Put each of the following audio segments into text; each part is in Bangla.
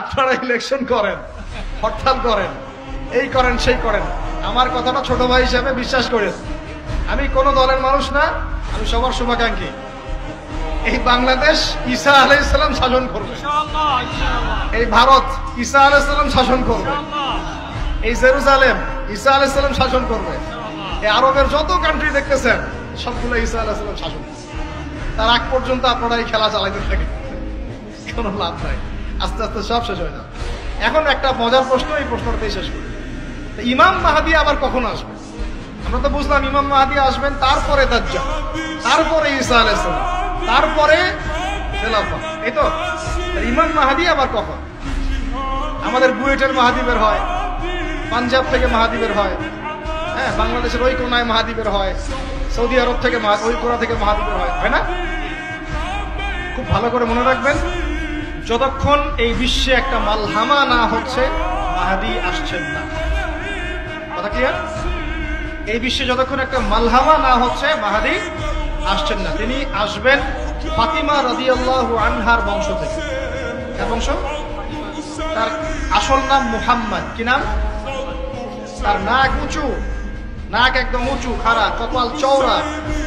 আপনারা ইলেকশন করেন, হরতাল করেন, এই করেন সেই করেন, আমার কথাটা ছোট ভাই হিসেবে বিশ্বাস করেন। আমি কোন দলের মানুষ না, আমি সবার শুভাকাঙ্ক্ষী। এই বাংলাদেশ ঈসা আলাইহিস সালাম শাসন করবে, এই ভারত ঈসা আলাইহিস সালাম শাসন করবে, এই জেরুজালেম ঈসা আলাইহিস সালাম শাসন করবে, এই আরবের যত কান্ট্রি দেখতেছেন সবগুলো ঈসা আলাইহিস সালাম শাসন করবে। তার আগ পর্যন্ত আপনারা এই খেলা চালাইতে থাকেন, কোনো লাভ নাই, আস্তে আস্তে সব শেষ হয়ে যাবে। এখন একটা মজার প্রশ্ন, এই প্রশ্নটাই শেষ করি। ইমাম মাহদী আবার কখন আসবে? আমরা তো বুঝলাম ইমাম মাহদী আসবেন, তারপরে দাজ্জাল, তারপরে ঈসা আলাইহিস সালাম, তারপরে খেলাফত, এই তো। ইমাম মাহদী আবার কখন? আমাদের বুয়েটের মাহদী বের হয়, পাঞ্জাব থেকে মাহদী বের হয়, হ্যাঁ, বাংলাদেশের ওই কোনায় মাহদী বের হয়, সৌদি আরব থেকে ওই কোনা থেকে মাহদী বের হয়, হয় না? খুব ভালো করে মনে রাখবেন, যতক্ষণ এই বিশ্বে একটা মালহামা না হচ্ছে মাহদী আসছেন না। কথা ক্লিয়ার? এই বিশ্বে যতক্ষণ একটা মালহামা না হচ্ছে মাহদী আসছেন না। তিনি আসবেন ফাতিমা রাদিয়াল্লাহু আনহার বংশ থেকে। কার বংশ? তার আসল নাম মুহাম্মদ। কি নাম? তার নাক উঁচু, নাক একদম উঁচু, খাড়া, কপাল চওড়া,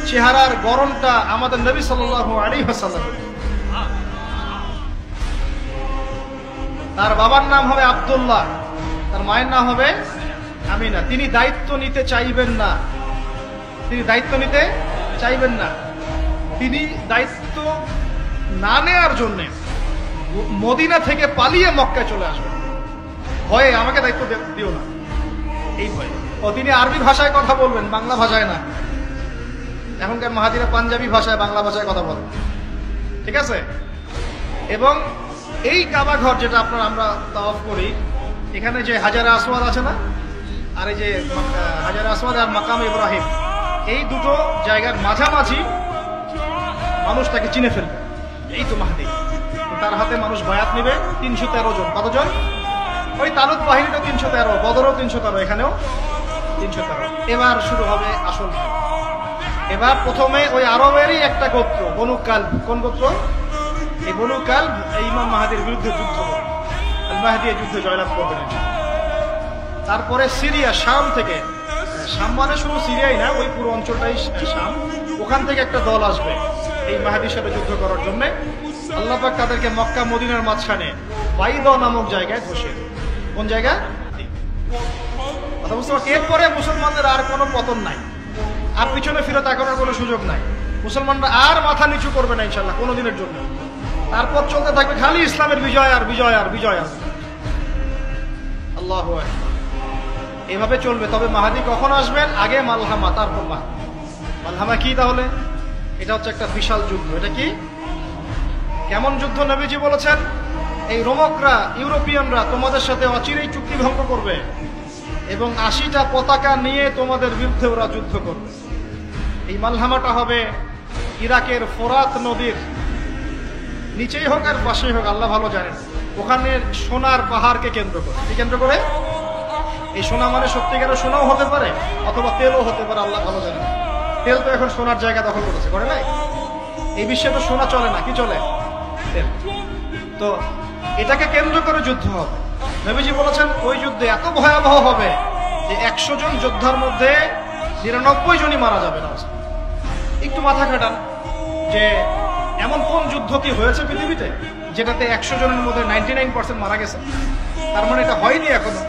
চেহারার গড়নটা আমাদের নবী সাল্লাল্লাহু আলাইহি ওয়াসাল্লাম। তার বাবার নাম হবে আব্দুল্লাহ, তার মায়ের নাম হবে আমিনা। তিনি দায়িত্ব নিতে চাইবেন না, তিনি দায়িত্ব নিতে চাইবেন না। তিনি দায়িত্ব না নেওয়ার জন্য মদিনা থেকে পালিয়ে মক্কায় চলে আসবেন। ভয়ে আমাকে দায়িত্ব দিও না, এই ভয়ে। ও তিনি আরবি ভাষায় কথা বলবেন, বাংলা ভাষায় না। এখনকার মাহাদিরা পাঞ্জাবি ভাষায়, বাংলা ভাষায় কথা বলেন, ঠিক আছে? এবং এই কাবা ঘর যেটা আমরা তাওয়াফ করি, এখানে যে হাজারে আসওয়াদ আছে না, আর এই যে হাজারে আসওয়াদ আর মাকাম ইব্রাহিম, এই দুটো জায়গার মাঝামাঝি মানুষ তাকে চিনে ফেলবে, এই তো মাহদী। তার হাতে মানুষ বায়াত নিবে 313 জন। কতজন? ওই তালুত বাহিনীটা 313, বদরও 313, এখানেও 313। এবার শুরু হবে আসল খেলা। এবার প্রথমে ওই আরবেরই একটা গোত্র, বনু কালব। কোন গোত্র? এই বনু কালব ইমাম মাহদীর বিরুদ্ধে যুদ্ধ করবে, আল মাহদী এই যুদ্ধে জয়লাভ করবেন। তারপরে সিরিয়া, শাম থেকে, শাম মানে শুধু সিরিয়াই না, ওই পুরো অঞ্চলটাই শাম, ওখান থেকে একটা দল আসবে এই মাহদীর সাথে যুদ্ধ করার জন্য। আল্লাহ পাক তাদেরকে মক্কা মদিনার মাঝখানে বাইদা নামক জায়গায় বসে। কোন জায়গা? কথা বুঝতে পারছি? এরপরে মুসলমানদের আর কোনো পতন নাই, আর পিছনে ফিরে তাকানোর কোনো সুযোগ নাই। মুসলমানরা আর মাথা নিচু করবে না ইনশাল্লাহ কোনোদিনের জন্য। তারপর চলতে থাকবে খালি ইসলামের বিজয় আর বিজয় আর বিজয় আর। আল্লাহু আকবার। এভাবে চলবে। তবে মাহদী কখন আসবেন? আগে মালহামা, তারপর মালহামা কি তাহলে? এটা হচ্ছে একটা বিশাল যুদ্ধ। এটা কি? কেমন যুদ্ধ? নবীজি বলেছেন, এই রোমকরা, ইউরোপিয়ানরা তোমাদের সাথে অচিরেই চুক্তি ভঙ্গ করবে এবং 80টা পতাকা নিয়ে তোমাদের বিরুদ্ধে ওরা যুদ্ধ করবে। এই মালহামাটা হবে ইরাকের ফোরাত নদীর নিচেই হোক আর পাশেই হোক, আল্লাহ ভালো জানেন। ওখানে সোনার পাহাড়কে কেন্দ্র করে। কি কেন্দ্র করে? এই সোনা মানে সত্যিকারের সোনাও হতে পারে, অথবা তেলও হতে পারে, আল্লাহ ভালো জানেন। তেল তো এখন সোনার জায়গা দখল করেছে, করে নাই? এই বিশ্বে তো সোনা চলে না, কি চলে? তেল। তো এটাকে কেন্দ্র করে যুদ্ধ হবে। নবীজি বলেছেন ওই যুদ্ধে এত ভয়াবহ হবে যে 100 জন যোদ্ধার মধ্যে 99 জনই মারা যাবে না। একটু মাথা খাটান যে এমন কোন যুদ্ধ কি হয়েছে পৃথিবীতে যেটাতে 100 জনের মধ্যে 99% মারা গেছে? তার মানে এটা হয়নি এখনো।